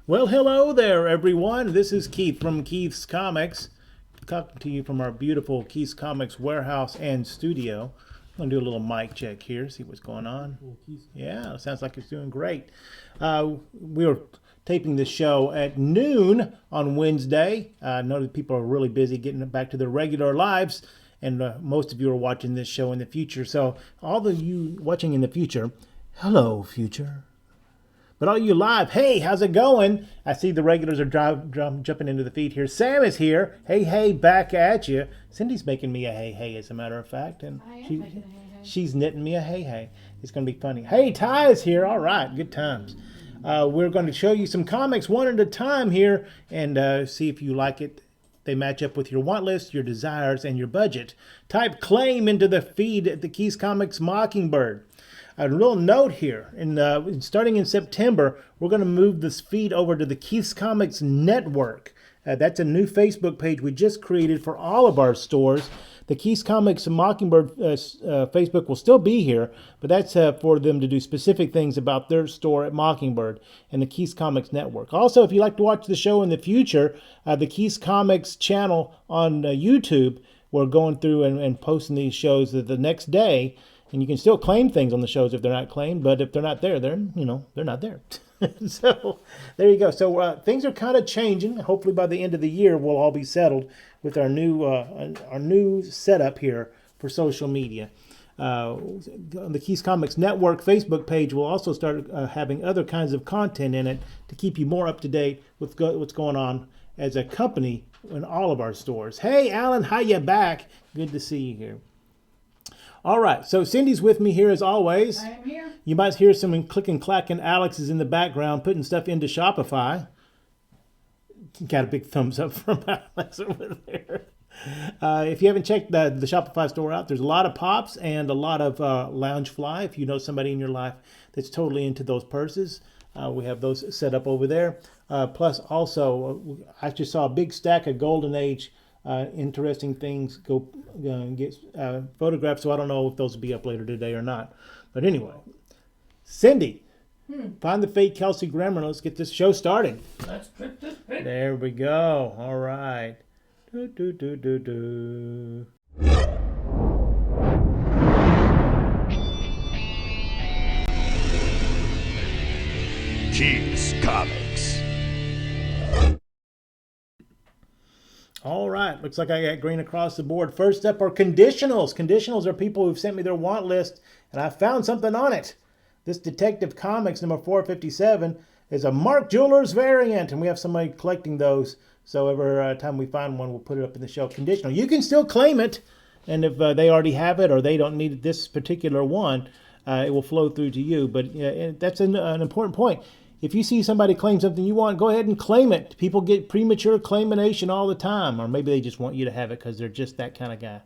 Well, hello there, everyone. This is Keith from Keith's Comics, talking to you from our beautiful Keith's Comics warehouse and studio. I'm going to do a little mic check here, see what's going on. Yeah, sounds like it's doing great. We were taping this show at noon on Wednesday. I know that people are really busy getting back to their regular lives, and most of you are watching this show in the future. So, all of you watching in the future, hello, future. But all you live, hey, how's it going? I see the regulars are jumping into the feed here. Sam is here. Hey, hey, back at you. Cindy's making me a hey, hey, as a matter of fact. And I am making a hey, hey. she's knitting me a hey, hey. It's going to be funny. Hey, Ty is here. All right, good times. We're going to show you some comics one at a time here and see if you like it. They match up with your want list, your desires, and your budget. Type claim into the feed at the Keys Comics Mockingbird. A little note here, starting in September, we're going to move this feed over to the Keith's Comics Network. That's a new Facebook page we just created for all of our stores. The Keith's Comics Mockingbird Facebook will still be here, but that's for them to do specific things about their store at Mockingbird and the Keith's Comics Network. Also, if you'd like to watch the show in the future, the Keith's Comics channel on YouTube, we're going through and posting these shows the next day. And you can still claim things on the shows if they're not claimed, but if they're not there, they're not there. So there you go. So things are kind of changing. Hopefully by the end of the year, we'll all be settled with our new setup here for social media. On the Keys Comics Network Facebook page, we'll also start having other kinds of content in it to keep you more up to date with what's going on as a company in all of our stores. Hey, Alan, how you back? Good to see you here. All right, so Cindy's with me here as always. I am here. You might hear some click and clack, and Alex is in the background putting stuff into Shopify. Got a big thumbs up from Alex over there. If you haven't checked the Shopify store out, there's a lot of pops and a lot of Loungefly. If you know somebody in your life that's totally into those purses, we have those set up over there. Plus, also, I just saw a big stack of Golden Age interesting things go get photographed, so I don't know if those will be up later today or not. But anyway, Cindy, find the fake Kelsey Grammer. Let's get this show started. Let's flip this pig. There we go. All right. Do, do, do, do, do. Keys Comics. All right, looks like I got green across the board. First up are conditionals. Conditionals are people who've sent me their want list, and I found something on it. This Detective Comics number 457 is a Mark Jewelers variant, and we have somebody collecting those. So every time we find one, we'll put it up in the show. Conditional. You can still claim it, and if they already have it or they don't need this particular one, it will flow through to you. But that's an important point. If you see somebody claim something you want, go ahead and claim it. People get premature claimination all the time, or maybe they just want you to have it because they're just that kind of guy.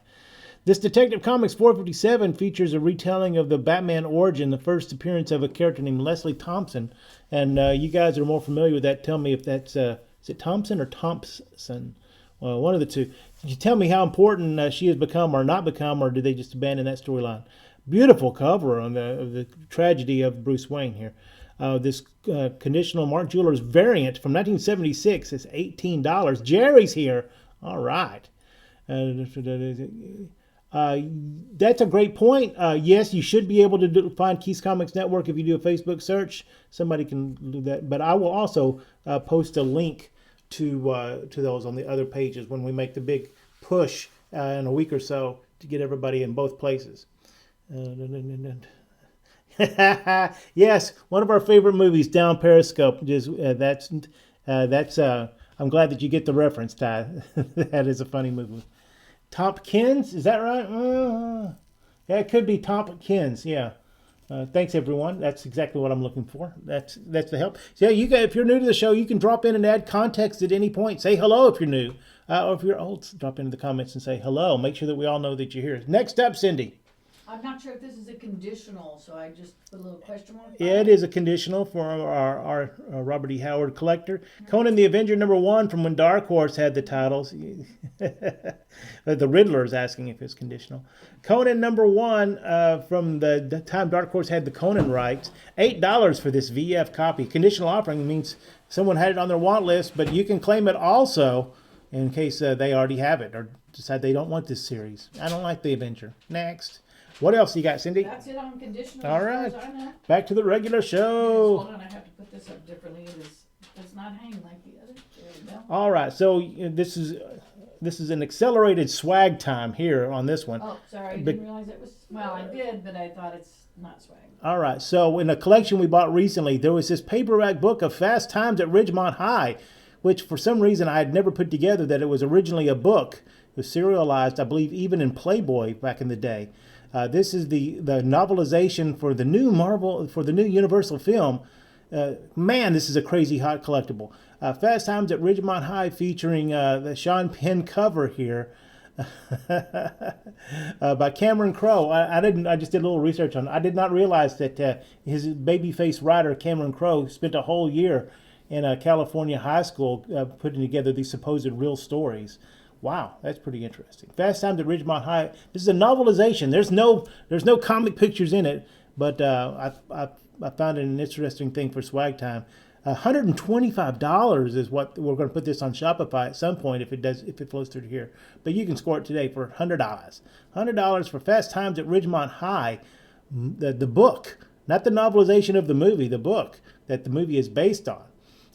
This Detective Comics 457 features a retelling of the Batman origin, the first appearance of a character named Leslie Thompson. And you guys are more familiar with that. Tell me if that's, is it Thompson or Thompson? Well, one of the two. Can you tell me how important she has become or not become, or did they just abandon that storyline? Beautiful cover on the tragedy of Bruce Wayne here. This conditional Mark Jewelers variant from 1976 is $18. Jerry's here. All right. That's a great point. Yes, you should be able to find Keys Comics Network if you do a Facebook search. Somebody can do that. But I will also post a link to those on the other pages when we make the big push in a week or so to get everybody in both places. Yes, one of our favorite movies, Down Periscope. That's. I'm glad that you get the reference, Ty. That is a funny movie. Tompkins, is that right? Yeah, it could be Tompkins. Yeah. Thanks, everyone. That's exactly what I'm looking for. That's the help. So yeah, if you're new to the show, you can drop in and add context at any point. Say hello if you're new, or if you're old, drop into the comments and say hello. Make sure that we all know that you're here. Next up, Cindy. I'm not sure if this is a conditional, so I just put a little question mark. Yeah, it is a conditional for our Robert E. Howard collector. Conan the Avenger #1 from when Dark Horse had the titles. The Riddler is asking if it's conditional. Conan #1 from the time Dark Horse had the Conan rights. $8 for this VF copy. Conditional offering means someone had it on their want list, but you can claim it also in case they already have it or decide they don't want this series. I don't like the Avenger. Next. What else you got, Cindy? That's it on conditional. All as right. far as I know. Back to the regular show. Hold on, I have to put this up differently. It's not hanging like the other. There we go. All right, so this is an accelerated swag time here on this one. Oh, sorry, I But- didn't realize it was. Well, I did, but I thought it's not swag. All right, so in a collection we bought recently, there was this paperback book of Fast Times at Ridgemont High, which for some reason I had never put together that it was originally a book. It was serialized, I believe, even in Playboy back in the day. This is the novelization for the new Universal film. Man, this is a crazy hot collectible. Fast Times at Ridgemont High, featuring the Sean Penn cover here by Cameron Crowe. I just did a little research on it. I did not realize that his babyface writer Cameron Crowe spent a whole year in a California high school putting together these supposed real stories. Wow, that's pretty interesting. Fast Times at Ridgemont High. This is a novelization. There's no comic pictures in it, but I found it an interesting thing for swag time. $125 is what we're going to put this on Shopify at some point if it flows through here. But you can score it today for $100. $100 for Fast Times at Ridgemont High, the book, not the novelization of the movie, the book that the movie is based on.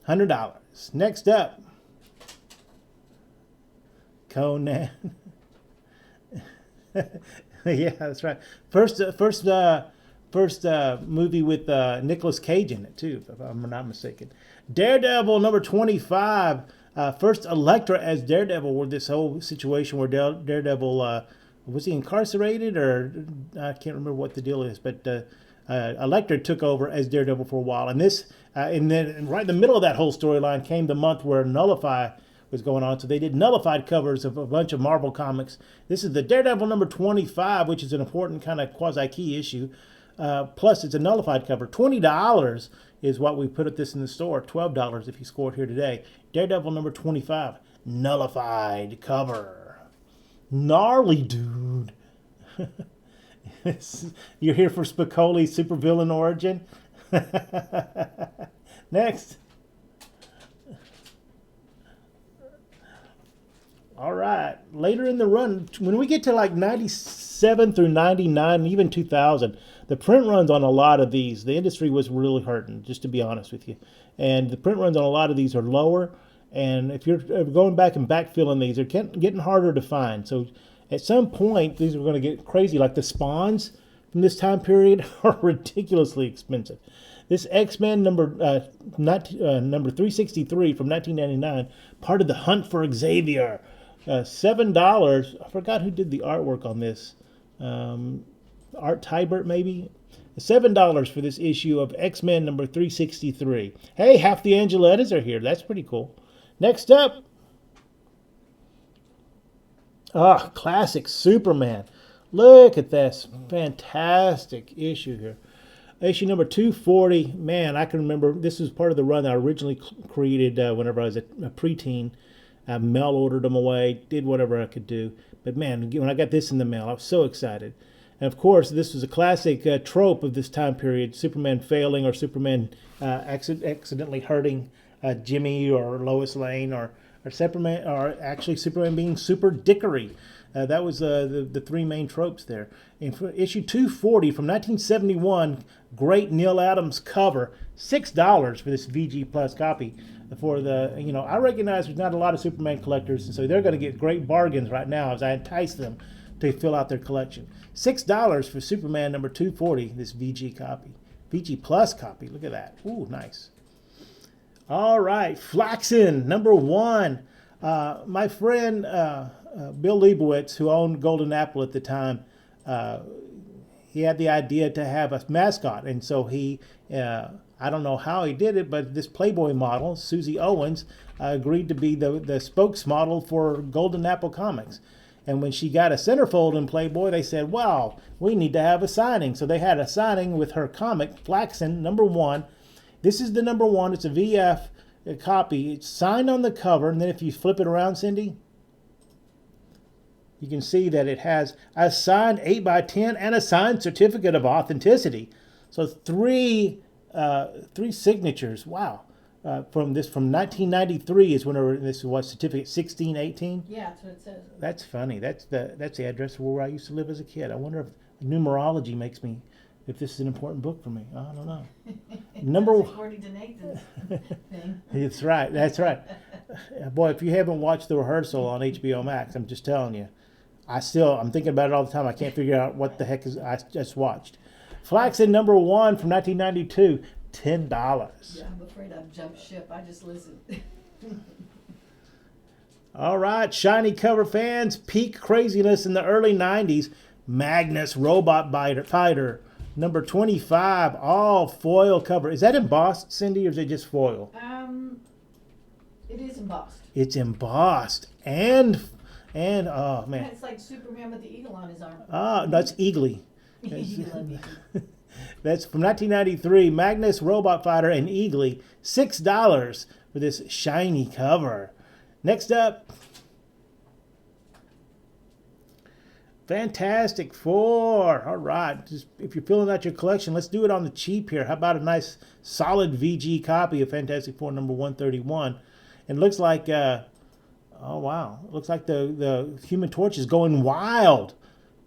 $100. Next up, Conan. Yeah, that's right. First movie with Nicolas Cage in it too, if I'm not mistaken. Daredevil #25. First Elektra as Daredevil. Where this whole situation where Daredevil was he incarcerated or I can't remember what the deal is, but Elektra took over as Daredevil for a while, and then right in the middle of that whole storyline came the month where Nullify was going on. So they did nullified covers of a bunch of Marvel comics. This is the Daredevil #25, which is an important kind of quasi-key issue. Plus, it's a nullified cover. $20 is what we put at this in the store. $12 if you score it here today. Daredevil #25, nullified cover. Gnarly, dude. You're here for Spicoli's supervillain origin? Next. All right. Later in the run, when we get to like 97 through 99, even 2000, the print runs on a lot of these, the industry was really hurting, just to be honest with you. And the print runs on a lot of these are lower. And if you're going back and backfilling these, they're getting harder to find. So at some point, these are going to get crazy. Like the Spawns from this time period are ridiculously expensive. This X-Men number 363 from 1999, part of the Hunt for Xavier. $7. I forgot who did the artwork on this. Art Tybert, maybe? $7 for this issue of X-Men number 363. Hey, half the Angelettas are here. That's pretty cool. Next up. Classic Superman. Look at this fantastic issue here. Issue number 240. Man, I can remember this was part of the run that I originally created whenever I was a preteen. I mail ordered them away, did whatever I could do. But man, when I got this in the mail, I was so excited. And of course, this was a classic trope of this time period: Superman failing or Superman accidentally hurting Jimmy or Lois Lane, or Superman, or actually Superman being super dickery. That was the three main tropes there. And for issue 240 from 1971, great Neil Adams cover, $6 for this VG Plus copy. For I recognize there's not a lot of Superman collectors, and so they're going to get great bargains right now as I entice them to fill out their collection. $6 for Superman number 240, this VG copy. VG Plus copy, look at that. Ooh, nice. All right, Flaxen, #1. My friend Bill Leibowitz, who owned Golden Apple at the time, he had the idea to have a mascot, and so he, I don't know how he did it, but this Playboy model, Susie Owens, agreed to be the spokesmodel for Golden Apple Comics. And when she got a centerfold in Playboy, they said, "Well, we need to have a signing." So they had a signing with her comic, Flaxen, #1. This is the #1. It's a VF copy. It's signed on the cover, and then if you flip it around, Cindy, you can see that it has a signed 8x10 and a signed certificate of authenticity. So three signatures. Wow. From 1993 is whenever this was certificate 1618. Yeah, that's what it says. That's funny. That's the address where I used to live as a kid. I wonder if numerology makes me, if this is an important book for me. I don't know. Number one. According to Nathan's thing. That's right. That's right. Boy, if you haven't watched The Rehearsal on HBO Max, I'm just telling you. I'm thinking about it all the time. I can't figure out what the heck I just watched. Flaxen #1 from 1992, $10. Yeah, I'm afraid I've jumped ship. I just listened. All right, shiny cover fans, peak craziness in the early 90s. Magnus Robot Fighter, #25, all foil cover. Is that embossed, Cindy, or is it just foil? It is embossed. It's embossed and oh man. Yeah, it's like Superman with the eagle on his arm. Ah, that's Eagly. You love me. That's from 1993, Magnus Robot Fighter and Eagly, $6 for this shiny cover. Next up, Fantastic Four. All right, just if you're filling out your collection, let's do it on the cheap here. How about a nice solid VG copy of Fantastic Four #131? And it looks like, oh wow, it looks like the Human Torch is going wild.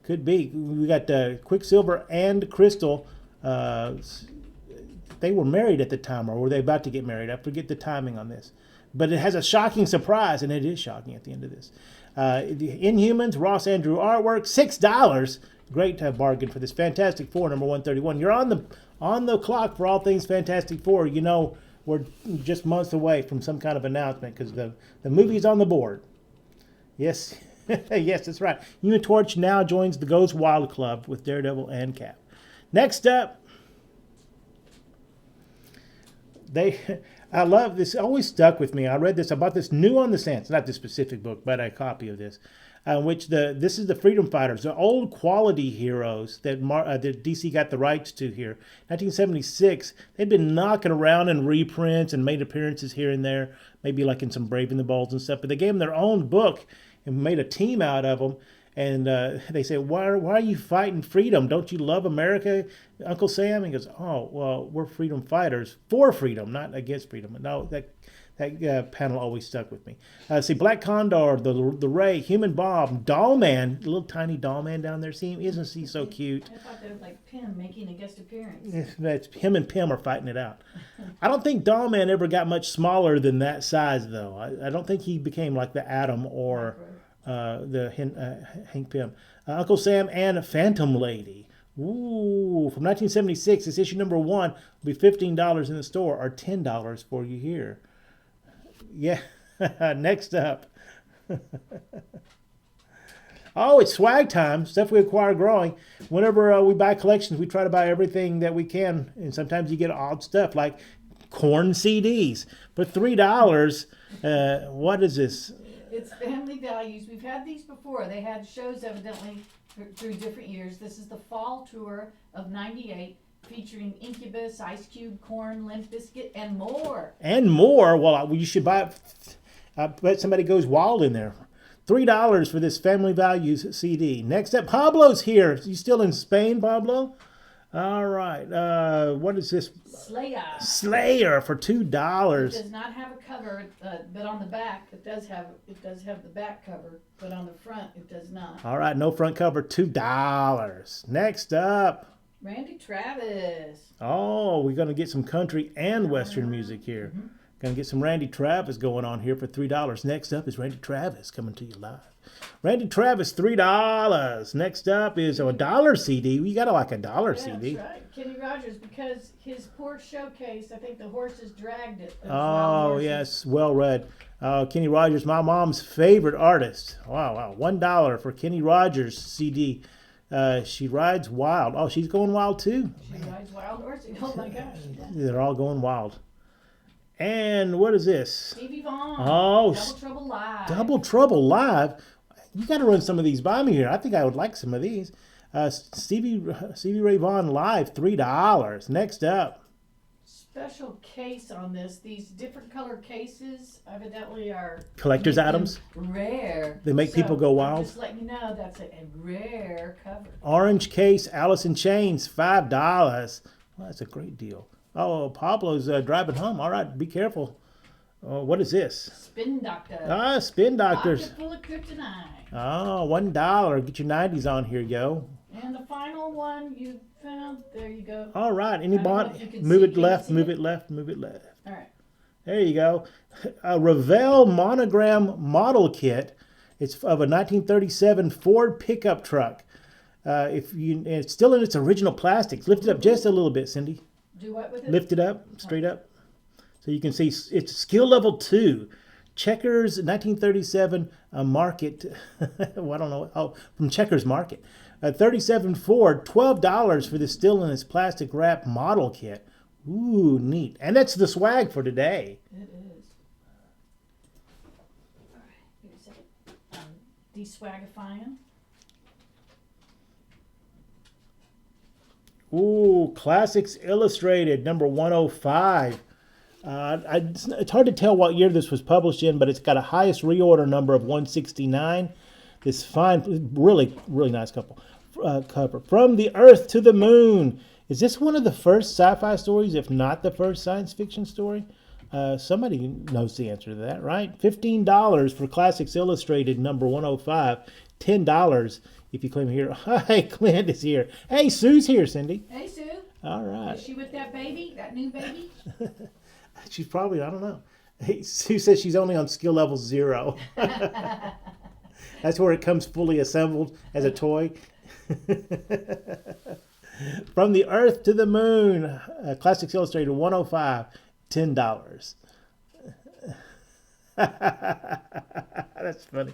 Could be. We got Quicksilver and Crystal. They were married at the time, or were they about to get married? I forget the timing on this. But it has a shocking surprise, and it is shocking at the end of this. The Inhumans, Ross Andrew artwork, $6. Great bargain for this Fantastic Four #131. You're on the clock for all things Fantastic Four. You know we're just months away from some kind of announcement because the movie's on the board. Yes. Yes, that's right. Human Torch now joins the Ghost Wild Club with Daredevil and Cap. Next up, I love this. It always stuck with me. I read this. I bought this new on the stands, not this specific book, but a copy of this, which this is the Freedom Fighters, the old quality heroes that DC got the rights to here. 1976. They'd been knocking around in reprints and made appearances here and there, maybe like in some Brave and the Bold and stuff. But they gave them their own book and made a team out of them. And they say, why are you fighting freedom? Don't you love America, Uncle Sam? He goes, oh, well, we're freedom fighters for freedom, not against freedom. No, that panel always stuck with me. See, Black Condor, the Ray, Human Bomb, Doll Man, little tiny Doll Man down there. See him? Isn't he so cute? I thought that was like Pym making a guest appearance. That's him and Pym are fighting it out. I don't think Doll Man ever got much smaller than that size, though. I don't think he became like the Atom or Hank Pym. Uncle Sam and Phantom Lady. Ooh, from 1976. It's issue #1. Will be $15 in the store or $10 for you here. Yeah. Next up. Oh, it's swag time. Stuff we acquire growing. Whenever we buy collections, we try to buy everything that we can. And sometimes you get odd stuff like Korn CDs. For $3, what is this? It's Family Values. We've had these before. They had shows evidently through different years. This is the fall tour of '98, featuring Incubus, Ice Cube, Korn, Limp Bizkit, and more. And more. Well, you should buy it. I bet somebody goes wild in there. $3 for this Family Values CD. Next up, Pablo's here. You still in Spain, Pablo? All right. What is this? Slayer for $2. It does not have a cover, but on the back it does have the back cover, but on the front it does not. All right, no front cover, $2. Next up, Randy Travis. Oh, we're gonna get some country and western music here. Mm-hmm. Gonna get some Randy Travis going on here for $3. Next up is Randy Travis coming to you live. Randy Travis, $3. Next up is a $1 CD. You gotta like a $1 CD. That's right. Kenny Rogers, because his Porsche showcase, I think the horses dragged it. Oh, yes, well read. Kenny Rogers, my mom's favorite artist. Wow. $1 for Kenny Rogers CD. She rides wild. Oh, she's going wild too. She rides wild horses. Oh my gosh. They're all going wild. And what is this? Stevie Vaughan. Oh, Double Trouble Live. Double Trouble Live. You got to run some of these by me here. I think I would like some of these. Stevie Ray Vaughan live, $3. Next up. Special case on this. These different color cases evidently are Collector's make them items? rare. They make people go wild? I'm just letting you know that's a rare cover. Orange case, Alice in Chains, $5. Well, that's a great deal. Oh, Pablo's driving home. All right, be careful. What is this? Spin Doctor. Ah, Spin Doctors. Pocket full of kryptonite. Oh, $1. Get your 90s on here, yo. And the final one you found, there you go. All right, I don't know anybody? if you can Move see- it can you left, see move it? it left, move it left. All right. There you go. A Revell monogram model kit. It's of a 1937 Ford pickup truck. It's still in its original plastics. Lift it up just a little bit, Cindy. Do what with it? Lift it up, straight up. So you can see it's skill level 2. Checkers 1937 market. Well, I don't know. Oh, from Checkers Market. 37 Ford, $12 for this still in its plastic wrap model kit. Ooh, neat. And that's the swag for today. It is. All right, here's it. Deswagifying. Ooh, Classics Illustrated, number 105. It's hard to tell what year this was published in, but it's got a highest reorder number of 169. This fine, really, really nice cover. From the Earth to the Moon. Is this one of the first sci-fi stories, if not the first science fiction story? Somebody knows the answer to that, right? $15 for Classics Illustrated, number 105. $10 if you claim here. Hi, Clint is here. Hey, Sue's here, Cindy. Hey, Sue. All right. Is she with that baby? That new baby? She's probably, I don't know. Hey, Sue says she's only on skill level 0. That's where it comes fully assembled as a toy. From the Earth to the Moon, Classics Illustrated 105, $10. That's funny.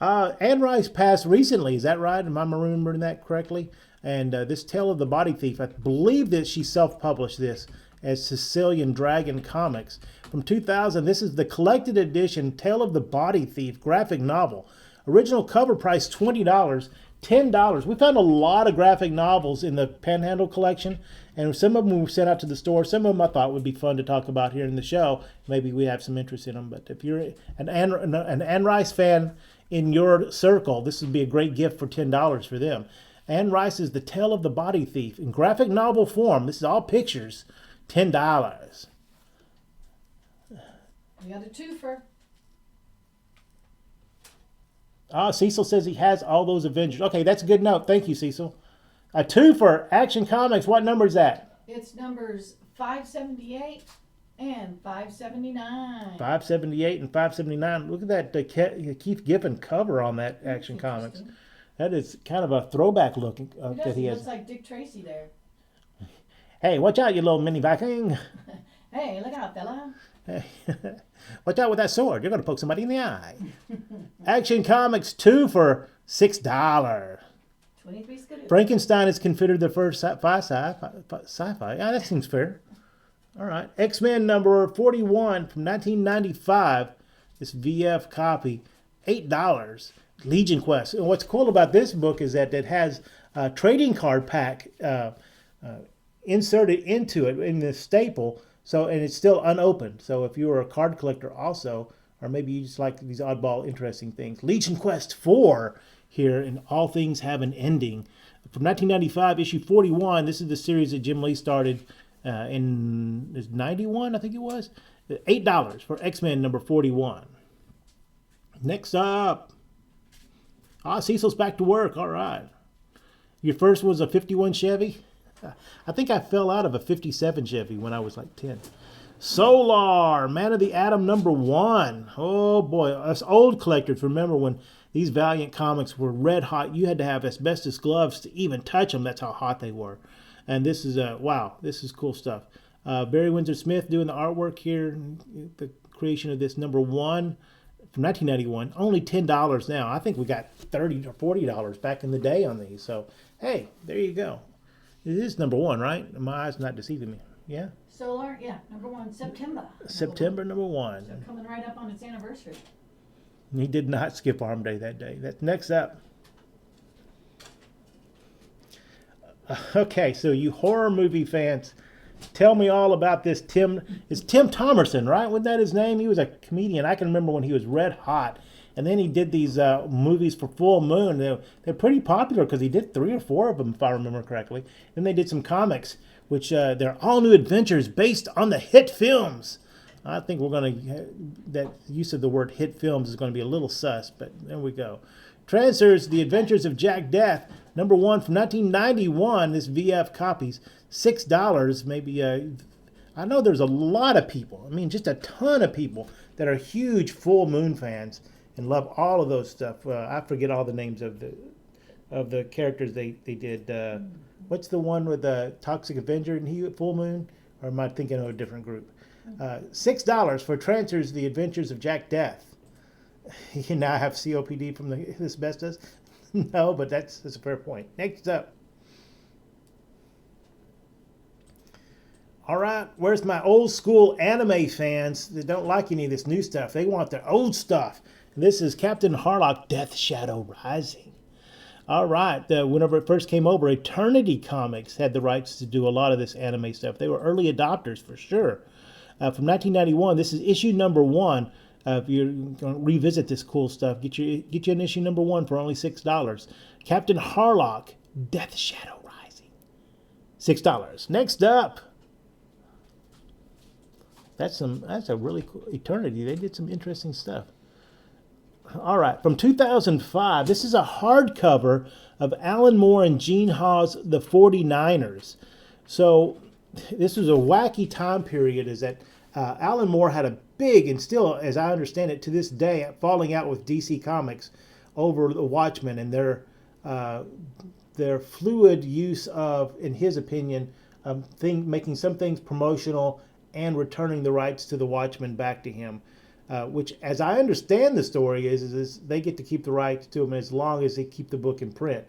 Anne Rice passed recently. Is that right? Am I remembering that correctly? And this Tale of the Body Thief, I believe that she self-published this as Sicilian Dragon Comics. From 2000, this is the collected edition Tale of the Body Thief graphic novel. Original cover price $20, $10. We found a lot of graphic novels in the Panhandle collection, and some of them were sent out to the store. Some of them I thought would be fun to talk about here in the show. Maybe we have some interest in them. But if you're an Anne Rice fan in your circle, this would be a great gift for $10 for them. Anne Rice is The Tale of the Body Thief in graphic novel form. This is all pictures. $10. We got a twofer. Cecil says he has all those Avengers. Okay, that's a good note. Thank you, Cecil. A twofer, Action Comics. What number is that? It's numbers 578 and 579. 578 and 579. Look at that Keith Giffen cover on that Action Comics. Interesting. That is kind of a throwback look He that does. he He has. looks like Dick Tracy there. Hey, watch out, you little mini Viking. Hey, look out, fella. Hey, watch out with that sword. You're going to poke somebody in the eye. Action Comics 2 for $6. 23 Skidoo. Frankenstein is considered the first sci-fi. Yeah, that seems fair. All right. X-Men number 41 from 1995. This VF copy, $8. Legion Quest. And what's cool about this book is that it has a trading card pack inserted into it in the staple. So, and it's still unopened. So if you were a card collector also, or maybe you just like these oddball interesting things. Legion Quest 4 here, and All Things Have an Ending. From 1995, issue 41. This is the series that Jim Lee started in 91, I think it was. $8 for X-Men number 41. Next up. Cecil's back to work. All right. Your first was a 51 Chevy? I think I fell out of a 57 Chevy when I was like 10. Solar, Man of the Atom number 1. Oh boy, us old collectors remember when these Valiant comics were red hot. You had to have asbestos gloves to even touch them. That's how hot they were. And this is, wow, this is cool stuff. Barry Windsor Smith doing the artwork here. The creation of this number 1 from 1991. Only $10 now. I think we got $30 or $40 back in the day on these. So, hey, there you go. It is number 1, right? My eyes not deceiving me. Yeah? Solar, yeah, number 1, September. September number 1. So coming right up on its anniversary. He did not skip Arm Day that day. That's next up. Okay, so you horror movie fans, tell me all about this It's Tim Thomerson, right? Wasn't that his name? He was a comedian. I can remember when he was red hot. And then he did these movies for Full Moon. They're pretty popular because he did 3 or 4 of them, if I remember correctly. Then they did some comics, which they're all new adventures based on the hit films. I think we're going to, that use of the word hit films is going to be a little sus, but there we go. Trancers, The Adventures of Jack Death, #1 from 1991. This VF copies, $6. Maybe, I know there's a lot of people, I mean, just a ton of people that are huge Full Moon fans and love all of those stuff. I forget all the names of the characters they did. What's the one with the Toxic Avenger and he at Full Moon? Or am I thinking of a different group? $6 for Trancers, The Adventures of Jack Death. You now have COPD from the asbestos? No, but that's a fair point. Next up. All right, where's my old school anime fans that don't like any of this new stuff? They want their old stuff. This is Captain Harlock, Death Shadow Rising. All right, whenever it first came over, Eternity Comics had the rights to do a lot of this anime stuff. They were early adopters for sure. From 1991, this is issue #1. If you're going to revisit this cool stuff, get you an issue #1 for only $6. Captain Harlock, Death Shadow Rising, $6. Next up. That's a really cool Eternity. They did some interesting stuff. All right, from 2005, this is a hardcover of Alan Moore and Gene Hawes' The 49ers. So this was a wacky time period, is that Alan Moore had a big, and still, as I understand it, to this day, falling out with DC Comics over the Watchmen and their fluid use of, in his opinion, making some things promotional and returning the rights to the Watchmen back to him. Which, as I understand the story, is they get to keep the rights to them as long as they keep the book in print.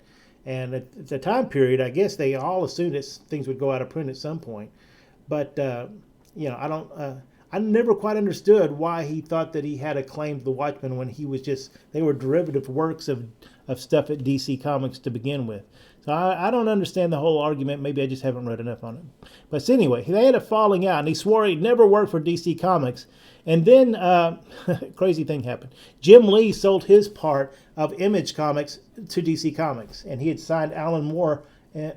And at the time period, I guess they all assumed that things would go out of print at some point. But I never quite understood why he thought that he had a claim to the Watchmen when they were derivative works of stuff at DC Comics to begin with. So I don't understand the whole argument. Maybe I just haven't read enough on it. But anyway, they had a falling out, and he swore he'd never worked for DC Comics. And then, crazy thing happened. Jim Lee sold his part of Image Comics to DC Comics, and he had signed Alan Moore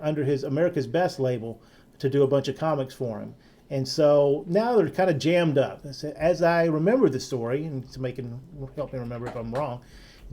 under his America's Best label to do a bunch of comics for him. And so now they're kind of jammed up. As I remember the story, and help me remember if I'm wrong,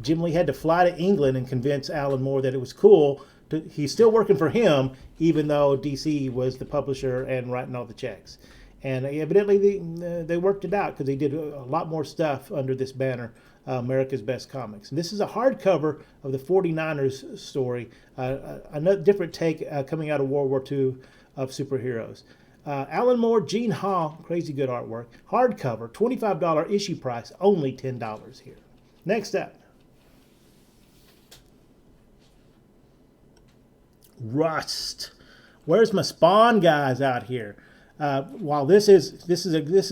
Jim Lee had to fly to England and convince Alan Moore that it was cool. He's still working for him, even though DC was the publisher and writing all the checks. And evidently they worked it out because they did a lot more stuff under this banner, America's Best Comics. And this is a hardcover of the 49ers story, another different take coming out of World War II of superheroes. Alan Moore, Gene Hall, crazy good artwork. Hardcover, $25 issue price, only $10 here. Next up. Rust. Where's my Spawn guys out here? While this has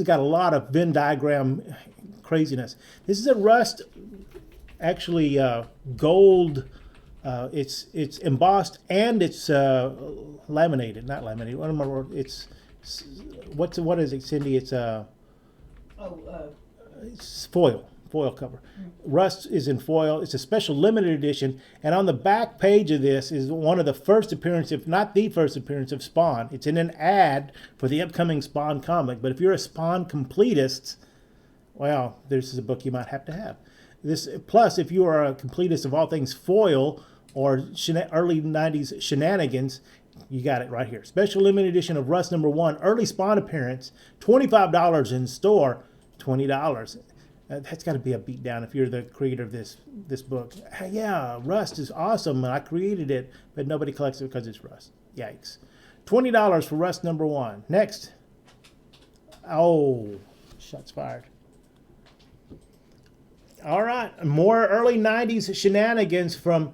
got a lot of Venn diagram craziness. This is a Rust, actually gold. It's embossed and it's laminated, not laminated. What is it, Cindy? It's it's foil cover. Rust is in foil. It's a special limited edition, and on the back page of this is one of the first appearance, if not the first appearance, of Spawn. It's in an ad for the upcoming Spawn comic. But if you're a Spawn completist, well, this is a book you might have to have. This plus, if you are a completist of all things foil or early 90s shenanigans, you got it right here. Special limited edition of Rust #1, early Spawn appearance, $25 in store, $20. That's got to be a beatdown if you're the creator of this book. Yeah, Rust is awesome, and I created it, but nobody collects it because it's Rust. Yikes. $20 for Rust #1. Next. Oh, shots fired. All right, more early 90s shenanigans from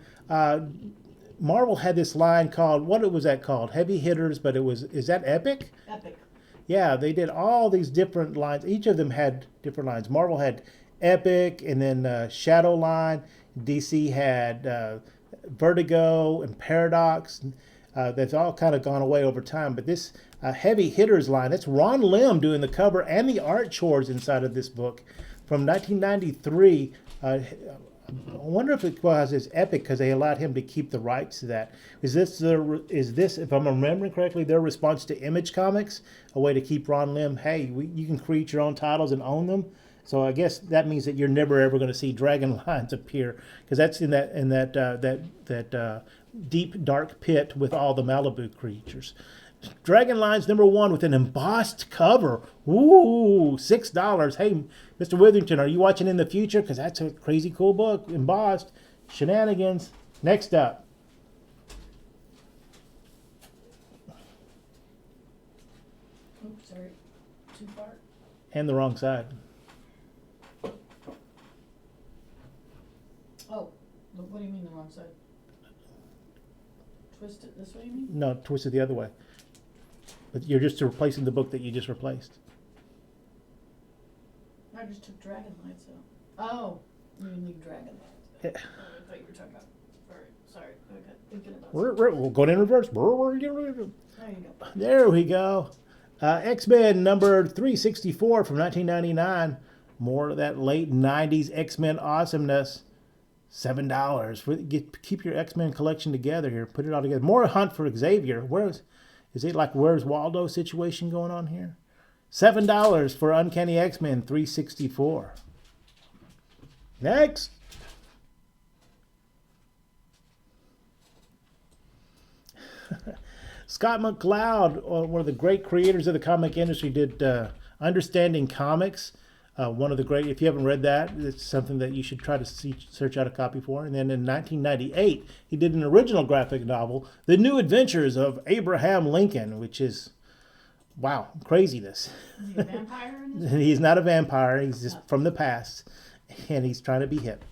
Marvel had this line called, what was that called? Heavy Hitters, but is that Epic? Epic. Yeah, they did all these different lines. Each of them had different lines. Marvel had Epic, and then Shadow line. DC had Vertigo and Paradox. That's all kind of gone away over time. But this Heavy Hitters line, that's Ron Lim doing the cover and the art chores inside of this book from 1993. I wonder if it was his Epic because they allowed him to keep the rights to that. Is this, if I'm remembering correctly, their response to Image Comics, a way to keep Ron Lim? Hey, you can create your own titles and own them. So I guess that means that you're never ever going to see Dragon Lines appear, because that's in that deep dark pit with all the Malibu creatures. Dragon Lines #1 with an embossed cover. Ooh, $6. Hey, Mr. Witherington, are you watching in the future? Because that's a crazy cool book, embossed. Shenanigans. Next up. Oops, sorry. Too far. And the wrong side. Oh, what do you mean the wrong side? Twist it this way, you mean? No, twist it the other way. But you're just replacing the book that you just replaced. I just took Dragon Lines out. Oh, you mean leave Dragon Lines. Yeah. Oh, I thought you were talking about. Sorry. Okay. Thinking about We'll go in reverse. There you go. There we go. X-Men number 364 from 1999. More of that late 90s X-Men awesomeness. $7. Keep your X-Men collection together here. Put it all together. More Hunt for Xavier. Is it like Where's Waldo situation going on here? $7 for Uncanny X-Men 364. Next. Scott McCloud, one of the great creators of the comic industry, did Understanding Comics. One of the great, if you haven't read that, it's something that you should try to search out a copy for. And then in 1998, he did an original graphic novel, The New Adventures of Abraham Lincoln, which is, wow, craziness. Is he a vampire in this? He's not a vampire, he's just from the past, and he's trying to be hip.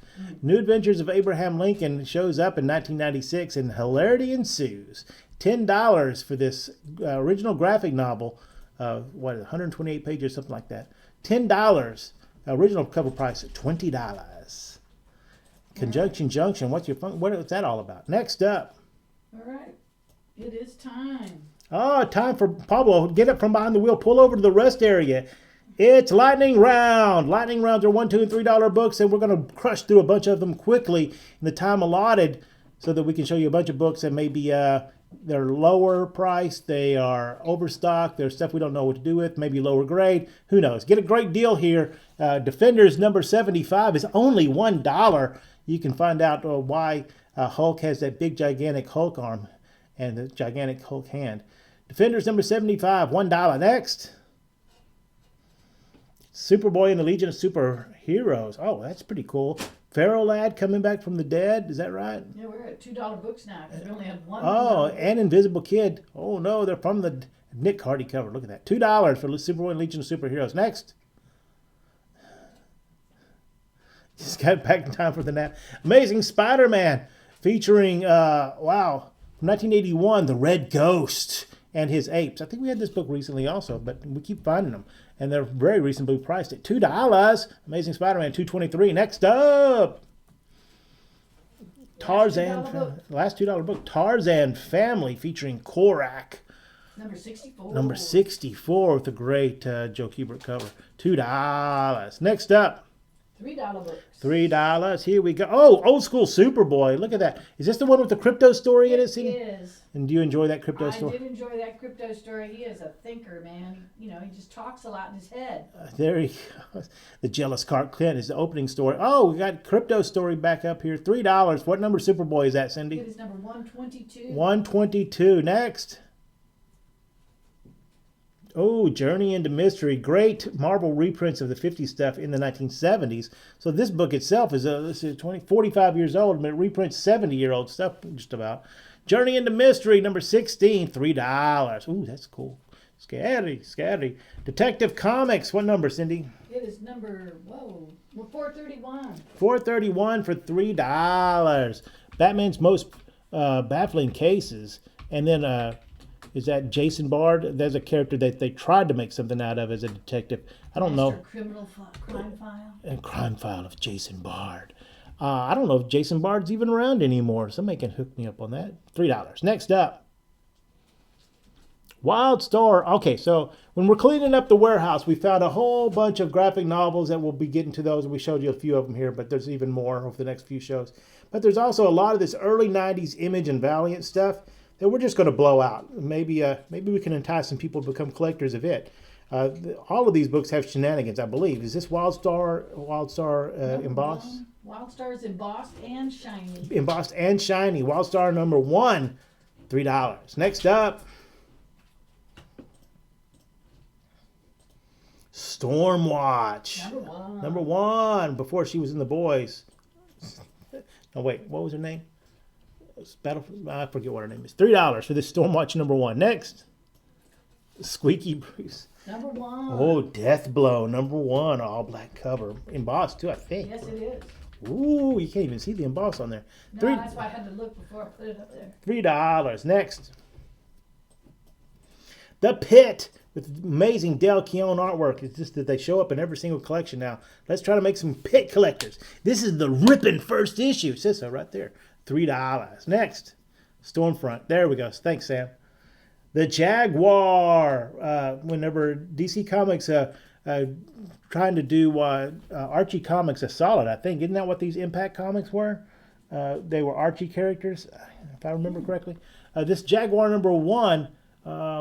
New Adventures of Abraham Lincoln shows up in 1996, and hilarity ensues. $10 for this original graphic novel, 128 pages, something like that. $10. Original cover price at $20. Conjunction Junction. What's that all about? Next up. All right. It is time. Oh, time for Pablo. Get up from behind the wheel. Pull over to the rest area. It's Lightning Round. Lightning Rounds are $1, $2, and $3 books, and we're going to crush through a bunch of them quickly in the time allotted so that we can show you a bunch of books that maybe they're lower priced, they are overstocked, there's stuff we don't know what to do with, maybe lower grade, who knows. Get a great deal here. Defenders number 75 is only $1. You can find out why Hulk has that big gigantic Hulk arm and the gigantic Hulk hand. Defenders number 75, $1. Next. Superboy and the Legion of Superheroes. Oh, that's pretty cool. Pharaoh Lad coming back from the dead. Is that right? Yeah, we're at $2 books now because we only had one. Oh, and Invisible Kid. Oh, no, they're from the Nick Hardy cover. Look at that. $2 for Superboy and Legion of Superheroes. Next. Just got back in time for the nap. Amazing Spider-Man featuring, wow, from 1981, The Red Ghost and his apes. I think we had this book recently also, but we keep finding them. And they're very reasonably priced at $2. Amazing Spider-Man, $2.23. Next up, Tarzan. Last $2 book, Tarzan Family, featuring Korak. Number 64. Number 64 with a great Joe Kubert cover. $2. Next up, $3 books. $3. Here we go. Oh, Old School Superboy. Look at that. Is this the one with the crypto story in it, Cindy? It is. And do you enjoy that crypto story? I did enjoy that crypto story. He is a thinker, man. He just talks a lot in his head. There he goes. The Jealous Clark Kent is the opening story. Oh, we got crypto story back up here. $3. What number Superboy is that, Cindy? It is number 122. 122. Next. Oh, Journey into Mystery. Great Marvel reprints of the 50s stuff in the 1970s. So this book itself is 45 years old, but it reprints 70-year-old stuff just about. Journey into Mystery, number 16, $3. Ooh, that's cool. Scary. Detective Comics, what number, Cindy? It is number, 431. 431 for $3. Batman's Most Baffling Cases. And then Is that Jason Bard? There's a character that they tried to make something out of as a detective. I don't know. Crime File. A crime file of Jason Bard. I don't know if Jason Bard's even around anymore. Somebody can hook me up on that. $3. Next up. Wild Star. Okay, so when we're cleaning up the warehouse, we found a whole bunch of graphic novels that we'll be getting to those. We showed you a few of them here, but there's even more over the next few shows. But there's also a lot of this early 90s Image and Valiant stuff that we're just going to blow out. Maybe we can entice some people to become collectors of it. All of these books have shenanigans, I believe. Is this Wild Star embossed? Wild Star is embossed and shiny. Embossed and shiny. Wild Star number 1, $3. Next up, Stormwatch. Number one, before she was in The Boys. Oh, wait, what was her name? I forget what her name is. $3 for this Stormwatch number 1. Next, Squeaky Bruce. Number 1. Oh, Death Blow, number 1, all black cover. Embossed too, I think. Yes, it is. Ooh, you can't even see the emboss on there. No, that's why I had to look before I put it up there. $3. Next, The Pit, with amazing Del Keown artwork. It's just that they show up in every single collection now. Let's try to make some Pit collectors. This is the ripping first issue. It says so right there. $3. Next, Stormfront. There we go. Thanks, Sam. The Jaguar. Whenever DC Comics trying to do Archie comics a solid, I think. Isn't that what these Impact comics were? They were Archie characters, if I remember correctly. This Jaguar number 1,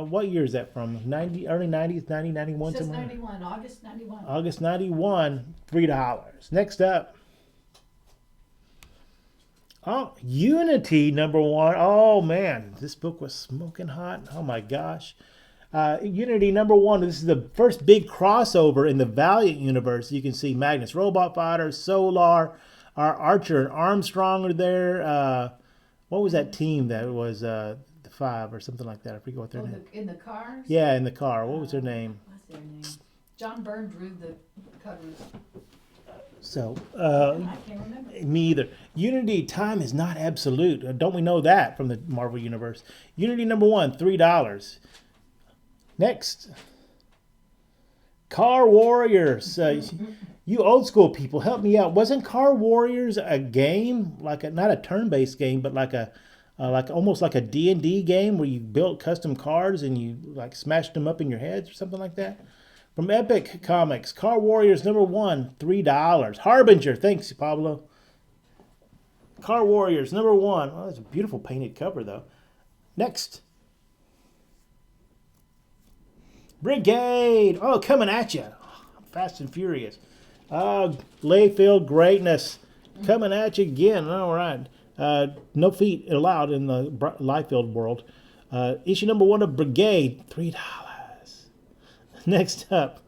what year is that from? Early 90s, 90, 91? It says somewhere? 91, August 91. August 91, $3. Next up. Oh, Unity number 1. Oh, man. This book was smoking hot. Oh, my gosh. Unity number 1. This is the first big crossover in the Valiant universe. You can see Magnus Robot Fighter, Solar, our Archer and Armstrong are there. What was that team that was the 5 or something like that? I forget what their name. In the cars? Yeah, in the car. What was their name? What's their name? John Byrne drew the covers. So, I can't remember. me either. Unity, time is not absolute. Don't we know that from the Marvel Universe? Unity number 1, $3. Next, Car Warriors. You old school people, help me out. Wasn't Car Warriors a game, not a turn-based game, but almost like a D&D game where you built custom cars and you smashed them up in your heads or something like that? From Epic Comics, Car Warriors number 1, $3. Harbinger, thanks, Pablo. Car Warriors number 1. Oh, that's a beautiful painted cover, though. Next, Brigade. Oh, coming at you. Fast and Furious. Layfield Greatness. Coming at you again. All right. No feet allowed in the Layfield world. Issue number 1 of Brigade, $3. Next up,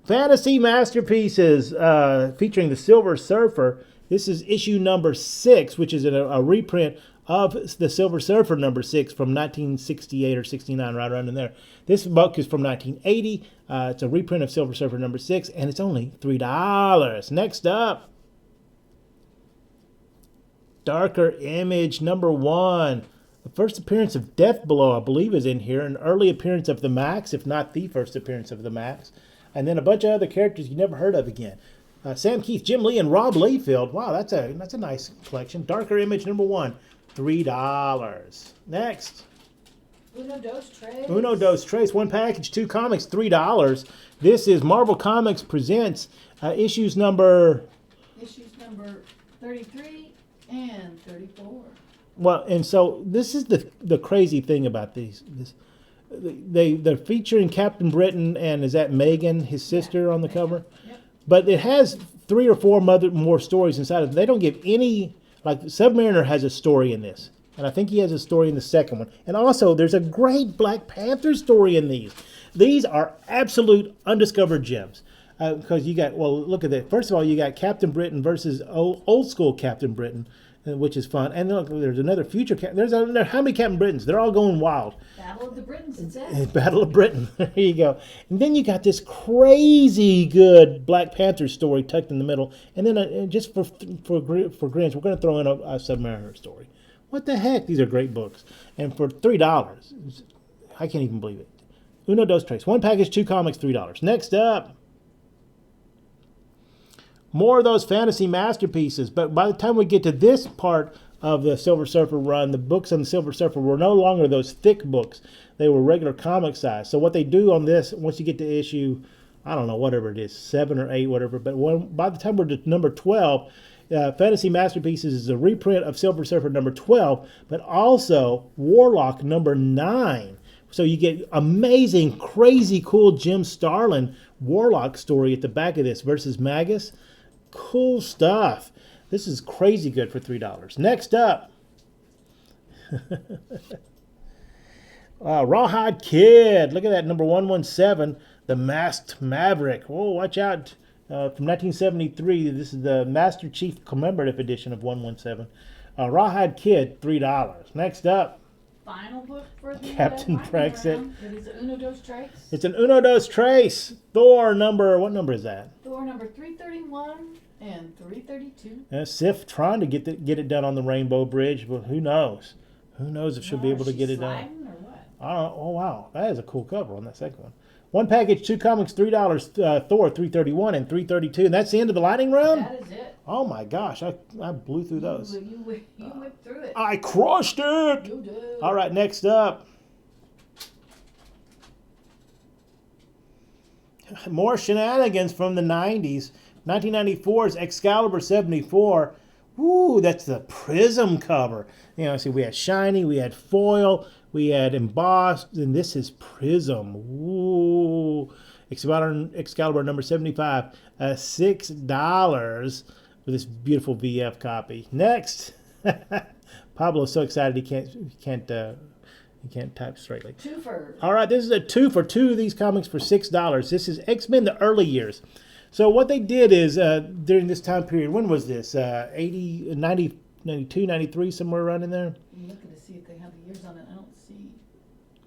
Fantasy Masterpieces, featuring the Silver Surfer. This is issue number 6, which is a reprint of the Silver Surfer number 6 from 1968 or 69, right around in there. This book is from 1980. It's a reprint of Silver Surfer number 6, and it's only $3. Next up, Darker Image number 1. The first appearance of Death Blow, I believe, is in here. An early appearance of the Max, if not the first appearance of the Max. And then a bunch of other characters you never heard of again. Sam Keith, Jim Lee, and Rob Liefeld. Wow, that's a nice collection. Darker Image number 1, $3. Next, Uno Dos Tres. Uno Dos Tres, 1 package, 2 comics, $3. This is Marvel Comics Presents issues number 33 and 34. Well, and so this is the crazy thing about these. They're featuring Captain Britain, and is that Megan, his sister, on the cover? Yep. But it has 3 or 4 more stories inside of it. They don't give any, Submariner has a story in this. And I think he has a story in the second one. And also, there's a great Black Panther story in these. These are absolute undiscovered gems. Because look at that. First of all, you got Captain Britain versus old school Captain Britain, which is fun. And look, there's another future. How many Captain Britons? They're all going wild. Battle of the Britons, it says. Battle of Britain. There you go. And then you got this crazy good Black Panther story tucked in the middle. And then just for grins, we're going to throw in a Submariner story. What the heck? These are great books. And for $3, I can't even believe it. Uno, dos, tres. One package, 2 comics, $3. Next up, more of those fantasy masterpieces. But by the time we get to this part of the Silver Surfer run, the books on the Silver Surfer were no longer those thick books. They were regular comic size. So what they do on this, once you get to issue, I don't know, whatever it is, 7 or 8, whatever. But by the time we're to number 12, Fantasy Masterpieces is a reprint of Silver Surfer number 12, but also Warlock number 9. So you get amazing, crazy cool Jim Starlin Warlock story at the back of this versus Magus. Cool stuff. This is crazy good for $3. Next up, Rawhide Kid. Look at that, number 117, The Masked Maverick. Oh, watch out. From 1973, this is the Master Chief Commemorative Edition of 117. Rawhide Kid, $3. Next up, Final book for the Captain lightning Brexit. round. It is Uno Dos Tres. It's an Uno Dos Tres. Thor number, what number is that? Thor number 331 and 332. Sif trying to get it done on the Rainbow Bridge, but who knows? Who knows if she'll be able to get it done? Sliding or what? Oh, wow. That is a cool cover on that second one. One package, 2 comics, $3. Thor, 331 and 332. And that's the end of the lightning round? That is it. Oh, my gosh. I blew through those. You whipped through it. I crushed it. You did. All right, next up. More shenanigans from the 90s. 1994's Excalibur 74. Ooh, that's the Prism cover. You know, see, we had shiny, we had foil, we had embossed, and this is Prism. Ooh. Excalibur number 75, $6 for this beautiful VF copy. Next, Pablo's so excited he can't type straightly. Twofer. All right, this is a 2 for 2 of these comics for $6. This is X-Men the early years. So what they did is during this time period, when was this? 80, 90, 92, 93, somewhere around in there? I'm looking to see if they have the years on it. I don't see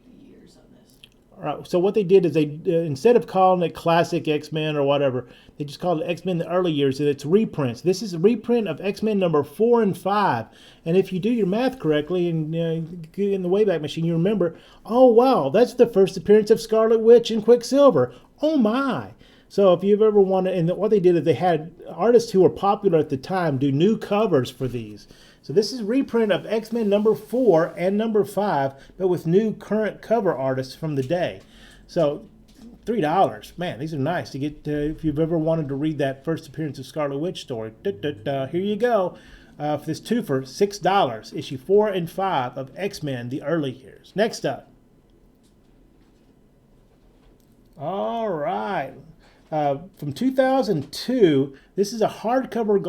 the years on this. All right, so what they did is they, instead of calling it Classic X-Men or whatever, they just called it X-Men the early years, and it's reprints. This is a reprint of X-Men number 4 and 5. And if you do your math correctly and in the Wayback Machine, you remember, oh, wow, that's the first appearance of Scarlet Witch and Quicksilver. Oh, my. So if you've ever wanted, and what they did is they had artists who were popular at the time do new covers for these. So this is a reprint of X-Men number 4 and number 5, but with new current cover artists from the day. So $3. Man, these are nice to get if you've ever wanted to read that first appearance of Scarlet Witch story. Here you go. For this 2 for $6, issue 4 and 5 of X-Men the early years. Next up. All right. From 2002, this is a hardcover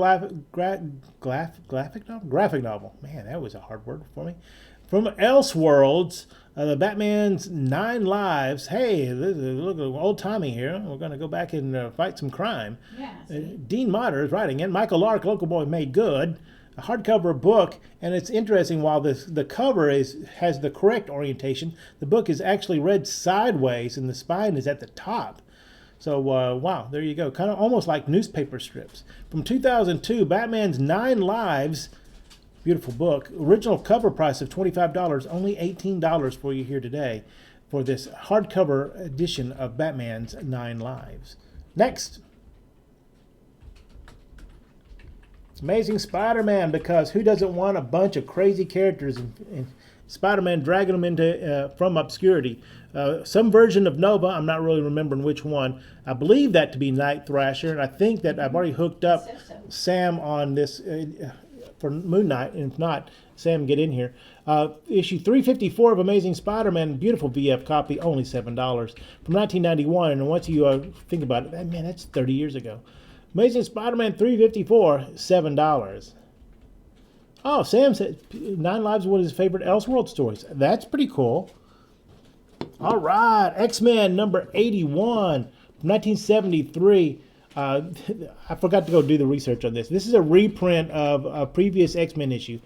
graphic novel. Man, that was a hard word for me. From Elseworlds, the Batman's 9 Lives. Hey, look old-timey here. We're going to go back and fight some crime. Yeah. Dean Motter is writing it. Michael Lark, local boy, made good. A hardcover book, and it's interesting. While the cover has the correct orientation, the book is actually read sideways, and the spine is at the top. So, wow, there you go. Kind of almost like newspaper strips. From 2002, Batman's 9 Lives. Beautiful book. Original cover price of $25. Only $18 for you here today for this hardcover edition of Batman's 9 Lives. Next. Amazing Spider-Man, because who doesn't want a bunch of crazy characters and Spider-Man dragging them into from obscurity? Some version of Nova, I'm not really remembering which one. I believe that to be Night Thrasher, and I think that I've already hooked up Sam on this for Moon Knight, and if not, Sam, get in here. Issue 354 of Amazing Spider-Man, beautiful VF copy, only $7 from 1991. And once you think about it, man, that's 30 years ago. Amazing Spider-Man 354, $7. Oh, Sam said 9 Lives is one of his favorite Elseworld stories. That's pretty cool. All right, X-Men number 81 from 1973. I forgot to go do the research on this. This is a reprint of a previous X-Men issue.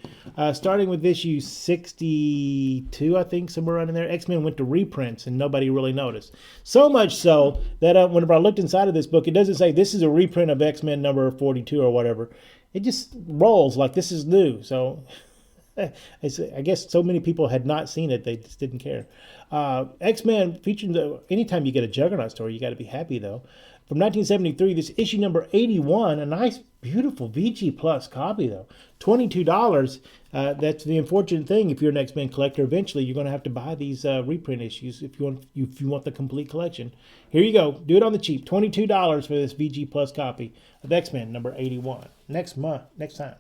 Starting with issue 62, I think, somewhere around in there. X-Men went to reprints and nobody really noticed. So much so that whenever I looked inside of this book, it doesn't say this is a reprint of X-Men number 42 or whatever. It just rolls like this is new. So I guess so many people had not seen it, they just didn't care. X-Men featuring anytime you get a Juggernaut story, you got to be happy though. From 1973, this issue number 81, a nice, beautiful VG Plus copy though, $22. That's the unfortunate thing. If you're an X-Men collector, eventually you're going to have to buy these reprint issues if you want the complete collection. Here you go. Do it on the cheap. $22 for this VG Plus copy of X-Men number 81. Next time.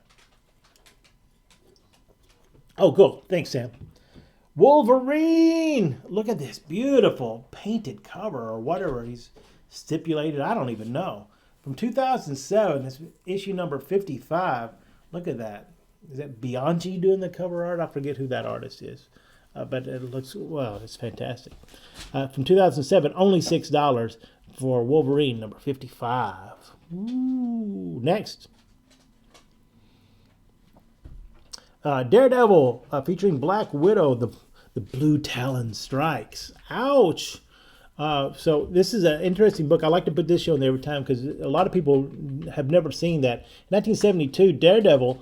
Oh, cool. Thanks, Sam. Wolverine! Look at this beautiful painted cover or whatever he's stipulated. I don't even know. From 2007, this issue number 55. Look at that. Is that Bianchi doing the cover art? I forget who that artist is. But it looks, well, it's fantastic. From 2007, only $6 for Wolverine number 55. Ooh, next. Daredevil featuring Black Widow, the Blue Talon Strikes. Ouch! So this is an interesting book. I like to put this show in there every time because a lot of people have never seen that. 1972, Daredevil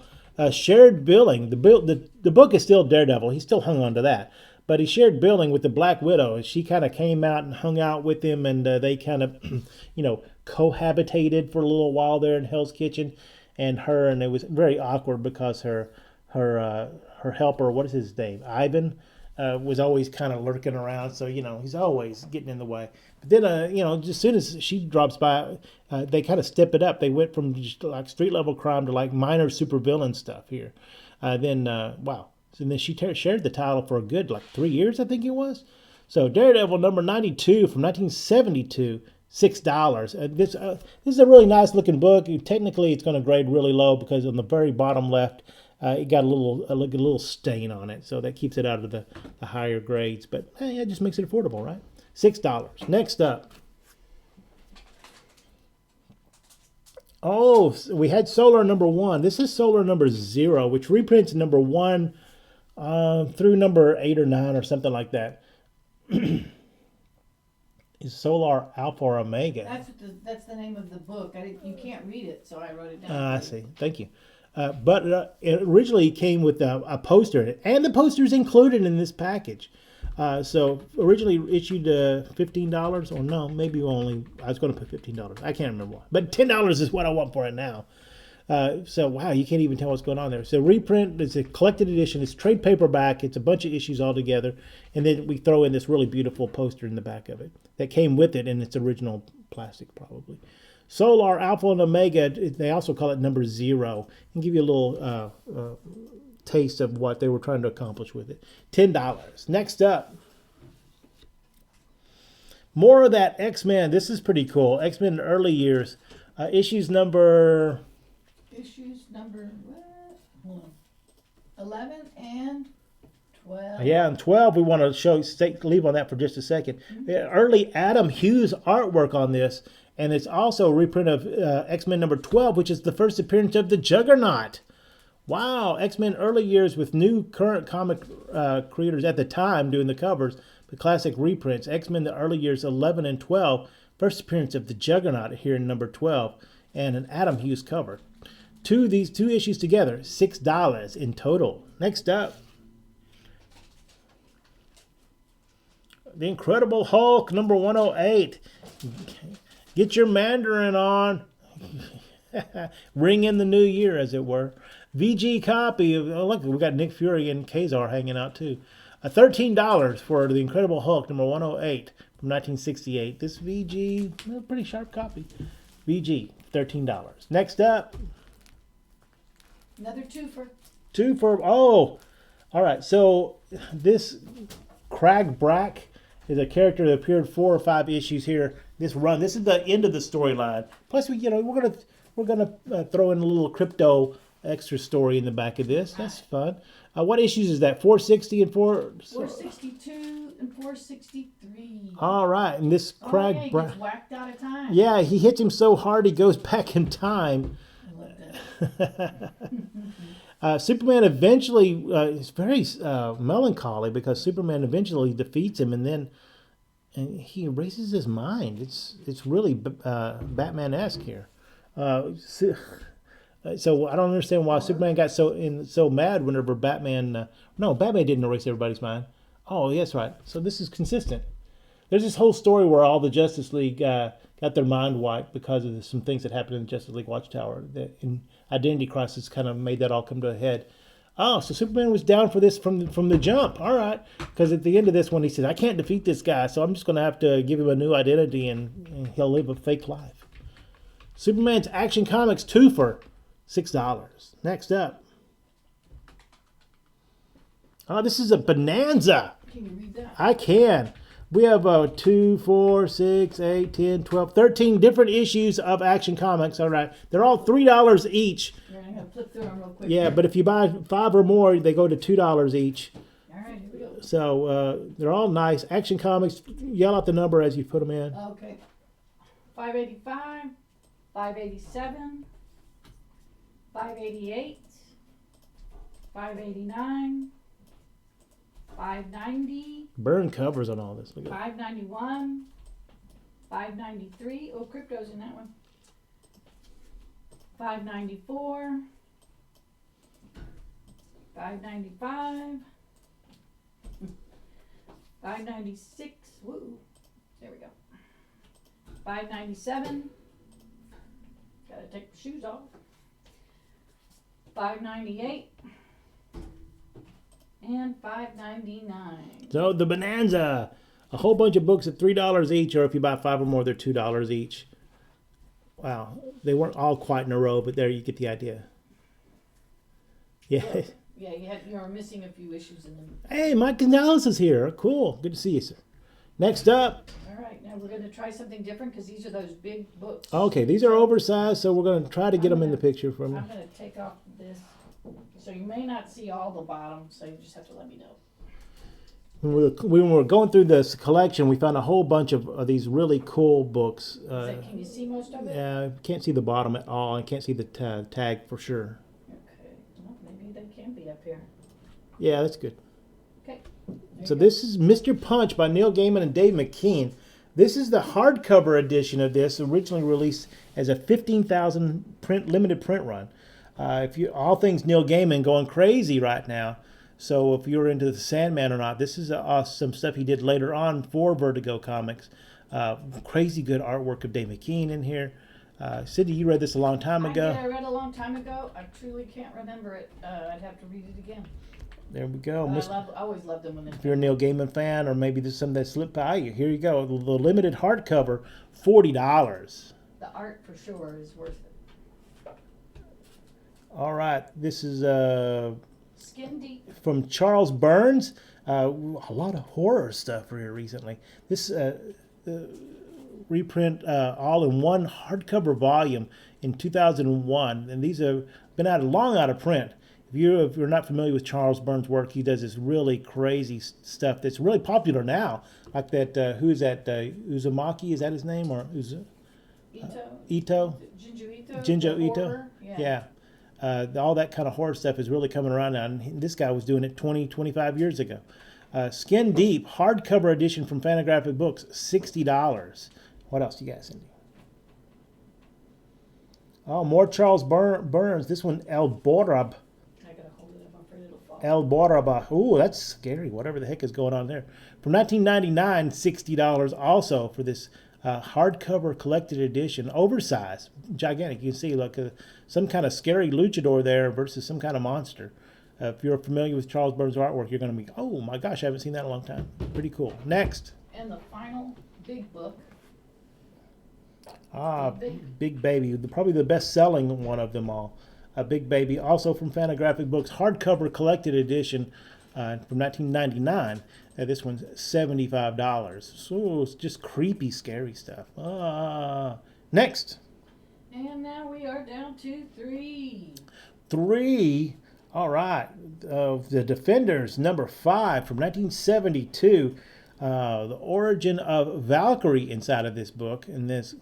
shared billing. The book is still Daredevil. He still hung on to that. But he shared billing with the Black Widow. She kind of came out and hung out with him, and they kind of, cohabitated for a little while there in Hell's Kitchen. And it was very awkward because her helper, what is his name, Ivan, was always kind of lurking around. So he's always getting in the way. But then as soon as she drops by, they kind of step it up. They went from just like street level crime to like minor supervillain stuff here. Wow. So then she shared the title for a good 3 years, I think it was. So Daredevil number 92 from 1972. $6. This is a really nice looking book. Technically, it's going to grade really low because on the very bottom left, it got a little stain on it, so that keeps it out of the higher grades. But it just makes it affordable, right? $6. Next up. Oh, we had Solar number 1. This is Solar number 0, which reprints number 1 through number 8 or 9 or something like that. Is Solar Alpha or Omega? That's the name of the book. You can't read it, so I wrote it down. I see. Thank you. But it originally came with a poster in it, and the poster's included in this package. So originally issued $15, or no, maybe I was going to put $15. I can't remember why. But $10 is what I want for it now. So wow, you can't even tell what's going on there. So reprint, it's a collected edition. It's trade paperback. It's a bunch of issues all together, and then we throw in this really beautiful poster in the back of it that came with it in its original plastic, probably. Solar Alpha and Omega. They also call it number 0, and give you a little taste of what they were trying to accomplish with it. $10. Next up. More of that X-Men. This is pretty cool. X-Men in the early years. Issues number 11 and 12. Yeah, and 12, we want to leave on that for just a second. Early Adam Hughes artwork on this, and it's also a reprint of X-Men number 12, which is the first appearance of the Juggernaut. Wow, X-Men early years with new current comic creators at the time doing the covers, the classic reprints. X-Men the early years 11 and 12, first appearance of the Juggernaut here in number 12, and an Adam Hughes cover. These two issues together, $6 in total. Next up, The Incredible Hulk, number 108. Get your Mandarin on. Ring in the new year, as it were. VG copy of, look, we got Nick Fury and Kazar hanging out too. $13 for The Incredible Hulk, number 108 from 1968. This VG, pretty sharp copy. VG, $13. Next up. Another twofer. All right. So this Crag Brack is a character that appeared 4 or 5 issues here. This is the end of the storyline. Plus, we're gonna throw in a little crypto extra story in the back of this. That's fun. What issues is that? 460 and 462 and 463. All right, and this Crag he Brack. gets whacked out of time. Yeah, he hits him so hard he goes back in time. I love that. Superman eventually is very melancholy because Superman eventually defeats him, and he erases his mind. It's really Batman-esque here. So I don't understand why Superman got so mad whenever Batman. No, Batman didn't erase everybody's mind. Oh, yes, right. So this is consistent. There's this whole story where all the Justice League got their mind wiped because of some things that happened in the Justice League Watchtower. That in Identity Crisis kind of made that all come to a head. Oh, so Superman was down for this from the jump. All right, because at the end of this one, he says, "I can't defeat this guy, so I'm just going to have to give him a new identity, and he'll live a fake life." Superman's Action Comics 2 for $6. Next up. Oh, this is a bonanza. Can you read that? I can. We have 2, 4, 6, 8, 10, 12, 13 different issues of Action Comics. All right. They're all $3 each. You're going to flip through them real quick. Yeah, but if you buy 5 or more, they go to $2 each. All right, here we go. So they're all nice. Action Comics, yell out the number as you put them in. Okay. 585, 587, 588, 589, 590, Burn covers on all this. Look at 591, 593. Oh, crypto's in that one. 594, 595, 596. Woo. There we go. 597. Gotta take the shoes off. 598. And 599. So the bonanza, a whole bunch of books at $3 each, or if you buy 5 or more, they're $2 each. Wow, they weren't all quite in a row, but there you get the idea. Yeah. Yeah, you were missing a few issues in them. Hey, Mike Gonzalez is here. Cool, good to see you, sir. Next up. All right, now we're going to try something different because these are those big books. Okay, these are oversized, so we're going to try to get them in the picture from you. I'm going to take off this. So you may not see all the bottom, so you just have to let me know. When we were going through this collection, we found a whole bunch of these really cool books. Can you see most of it? Yeah, can't see the bottom at all. I can't see the tag for sure. Okay, well, maybe they can be up here. Yeah, that's good. Okay. So this is Mr. Punch by Neil Gaiman and Dave McKean. This is the hardcover edition of this, originally released as a 15,000 limited print run. If you all things Neil Gaiman going crazy right now. So if you're into the Sandman or not, this is some stuff he did later on for Vertigo Comics. Crazy good artwork of Dave McKean in here. Cindy, you read this a long time ago. I read a long time ago. I truly can't remember it. I'd have to read it again. There we go. I always loved them when they. If you're a Neil Gaiman fan, or maybe there's some that slipped by you, here you go. The limited hardcover, $40. The art for sure is worth it. All right, this is Skin Deep. from Charles Burns. A lot of horror stuff here recently. This reprint all in one hardcover volume in 2001, and these have been long out of print. If you're not familiar with Charles Burns' work, he does this really crazy stuff that's really popular now. Like that, who is that? Uzumaki, is that his name? Or Ito? Junji Ito? Yeah. All that kind of horror stuff is really coming around now. And this guy was doing it 20, 25 years ago. Skin Deep, hardcover edition from Fantagraphic Books, $60. What else do you got, Cindy? Oh, more Charles Burns. This one, El Borab. I gotta hold it up. I'm afraid it'll fall. El Boraba. Ooh, that's scary. Whatever the heck is going on there. From 1999, $60 also for this hardcover collected edition, oversized, gigantic. You can see like some kind of scary luchador there versus some kind of monster. If you're familiar with Charles Burns' artwork, you're going to be, oh my gosh, I haven't seen that in a long time. Pretty cool. Next. And the final big book. Big Baby, probably the best-selling one of them all. Big Baby, also from Fantagraphic Books, hardcover collected edition from 1999. This one's $75. So it's just creepy, scary stuff. Next. And now we are down to 3. 3. All right. The Defenders, number 5 from 1972. The origin of Valkyrie inside of this book. And this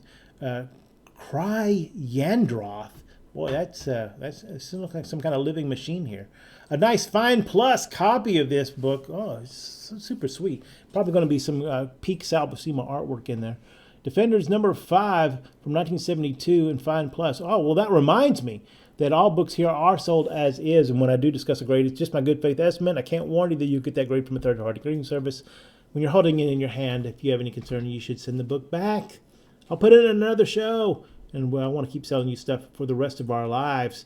Cry Yandroth. Boy, that's it looks like some kind of living machine here. A nice fine plus copy of this book. Oh, it's super sweet. Probably going to be some peak Sal Buscema artwork in there. Defenders number 5 from 1972 in Fine Plus. Oh, well, that reminds me that all books here are sold as is, and when I do discuss a grade, it's just my good faith estimate. I can't warranty that you get that grade from a third-party grading service. When you're holding it in your hand, if you have any concern, you should send the book back. I'll put it in another show, and well, I want to keep selling you stuff for the rest of our lives.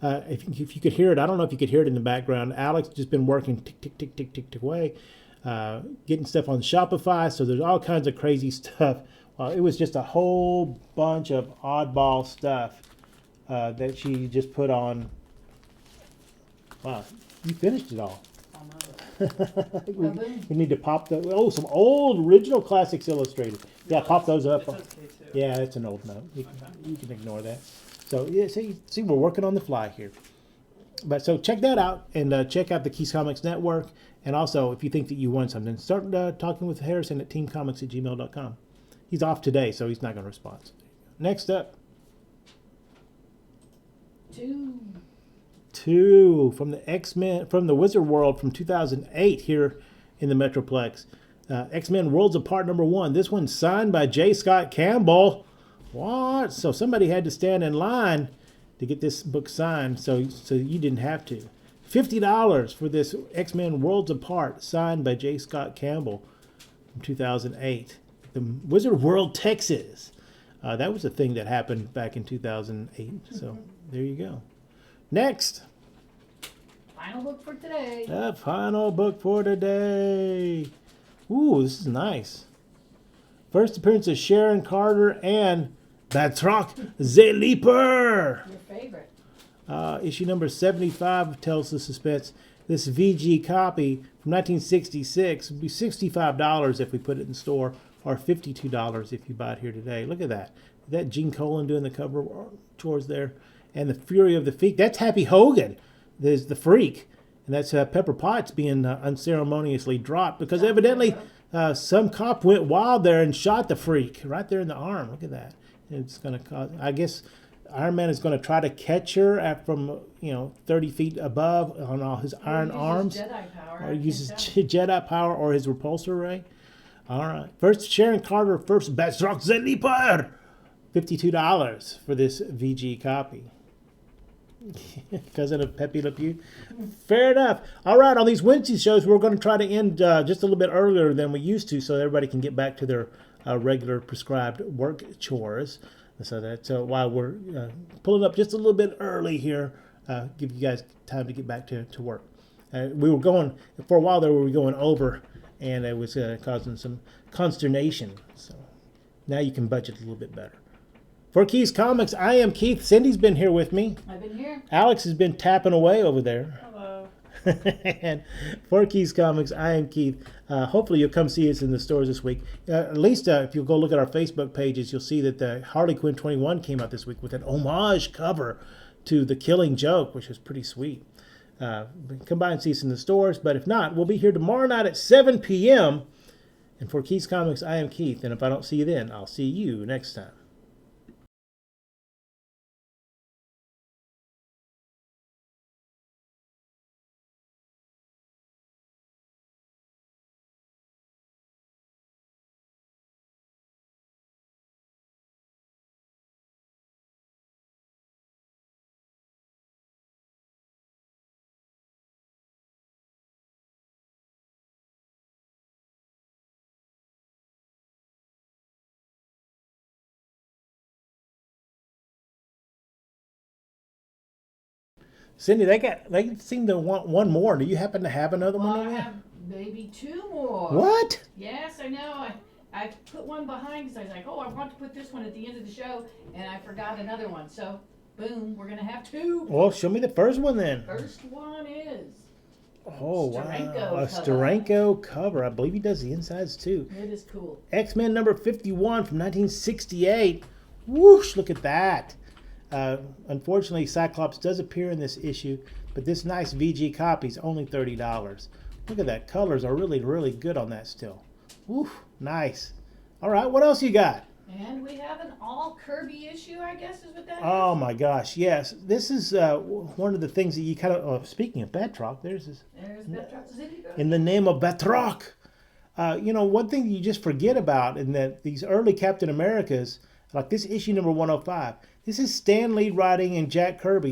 If you could hear it, I don't know if you could hear it in the background. Alex just been working tick, tick, tick, tick, tick, tick away, getting stuff on Shopify, so there's all kinds of crazy stuff. Well, it was just a whole bunch of oddball stuff that she just put on. Wow, you finished it all. We need to pop the some old original classics illustrated. Yeah, pop those up. It's okay too. Yeah, it's an old note. You can ignore that. So yeah, see, we're working on the fly here. But so check that out, and check out the Keys Comics Network. And also, if you think that you want something, start talking with Harrison at teamcomics@gmail.com. He's off today, so he's not going to respond. Next up, 2 from the X-Men, from the Wizard World from 2008 here in the Metroplex. X-Men Worlds Apart #1. This one's signed by J. Scott Campbell. What? So somebody had to stand in line to get this book signed, so you didn't have to. $50 for this X-Men Worlds Apart, signed by J. Scott Campbell from 2008. The Wizard World, Texas. That was a thing that happened back in 2008. So there you go. Next. Final book for today. The final book for today. Ooh, this is nice. First appearance of Sharon Carter and Batroc the Leaper. Your favorite. Issue number 75 tells the suspense. This VG copy from 1966 would be $65 if we put it in store, or $52 if you buy it here today. Look at that. Is that Gene Colan doing the cover chores there? And the Fury of the Freak. That's Happy Hogan. There's the Freak. And that's Pepper Potts being unceremoniously dropped because evidently some cop went wild there and shot the Freak right there in the arm. Look at that. It's going to cause, I guess Iron Man is going to try to catch her from 30 feet above on all his iron arms. Jedi power. Or uses Jedi power or his repulsor ray. All right. First, Sharon Carter, first Batroc the Leaper. $52 for this VG copy. Cousin of Pepe Le Pew. Fair enough. All right, on these Wednesday shows, we're going to try to end just a little bit earlier than we used to so everybody can get back to their regular prescribed work chores. So that's why we're pulling up just a little bit early here, give you guys time to get back to work. We were going, for a while there, we were going over, and it was causing some consternation. So now you can budget a little bit better. For Keys Comics, I am Keith. Cindy's been here with me. I've been here. Alex has been tapping away over there. Hello. And for Keys Comics, I am Keith. Hopefully you'll come see us in the stores this week. At least if you'll go look at our Facebook pages, you'll see that the Harley Quinn 21 came out this week with an homage cover to The Killing Joke, which is pretty sweet. Come by and see us in the stores. But if not, we'll be here tomorrow night at 7 p.m. And for Keys Comics, I am Keith. And if I don't see you then, I'll see you next time. Cindy, they seem to want one more. Do you happen to have another Well, one I over there? have maybe 2 more. What? Yes, I know. I put one behind because I was like, oh, I want to put this one at the end of the show, and I forgot another one. So, boom, we're going to have 2. Well, show me the first one then. First one is Oh, wow. Steranko A cover. Steranko cover. I believe he does the insides too. It is cool. X-Men number 51 from 1968. Whoosh, look at that. Unfortunately, Cyclops does appear in this issue, but this nice VG copy is only $30. Look at that. Colors are really, really good on that still. Woof, nice. All right, what else you got? And we have an all Kirby issue, I guess is what that Oh is. my gosh, yes. This is one of the things that you kind of, speaking of Batroc, there's this, There's Batroc Zilligo. in the name of Batroc. One thing you just forget about in that these early Captain Americas, like this issue number 105, this is Stan Lee writing and Jack Kirby.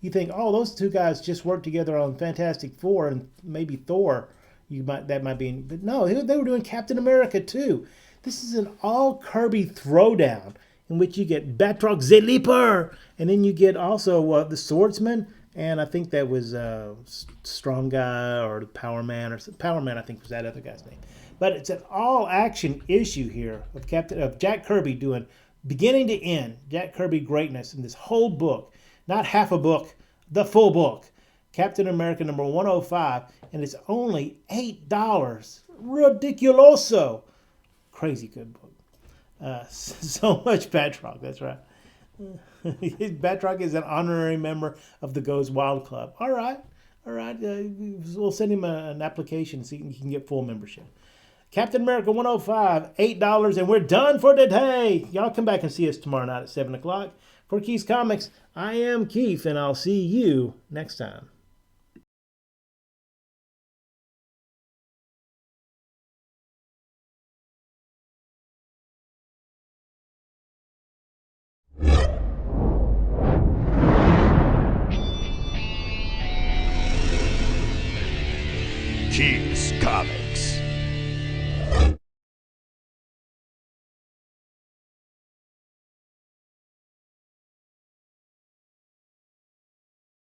You think, oh, those two guys just worked together on Fantastic Four and maybe Thor. That might be, but no, they were doing Captain America too. This is an all Kirby throwdown in which you get Batroc the Leaper, and then you get also the Swordsman, and I think that was Strong Guy or the Power Man, I think was that other guy's name. But it's an all action issue here of Jack Kirby doing beginning to end Jack Kirby greatness in this whole book, not half a book, the full book. Captain America number 105, and it's only $8. Ridiculoso. Crazy good book. So much Batroc, that's right. Batroc is an honorary member of the Goes Wild Club. All right. We'll send him an application so he can get full membership. Captain America 105, $8, and we're done for today. Y'all come back and see us tomorrow night at 7 o'clock. For Keith's Comics, I am Keith, and I'll see you next time. Keith's Comics.